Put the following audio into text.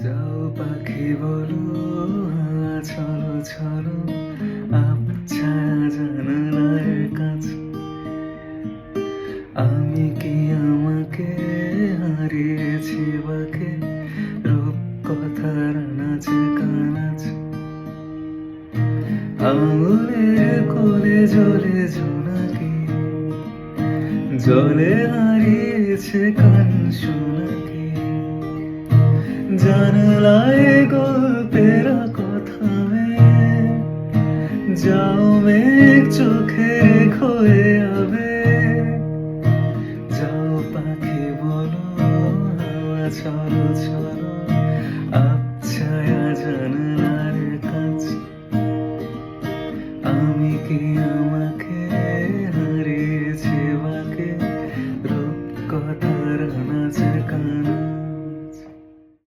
যাও পাখি বলো চলো চলো আবছা জানালার কাছে। আমি কি আমাকে হারিয়েছি বাকে রূপ কথার নাচে কানাচে। আঙুলের কোলে জলে জোনাকি জলে হারিয়েছে কান শোনাকি। জানলায় গল্পের কথা যাও মেঘ চোখে খোয়ে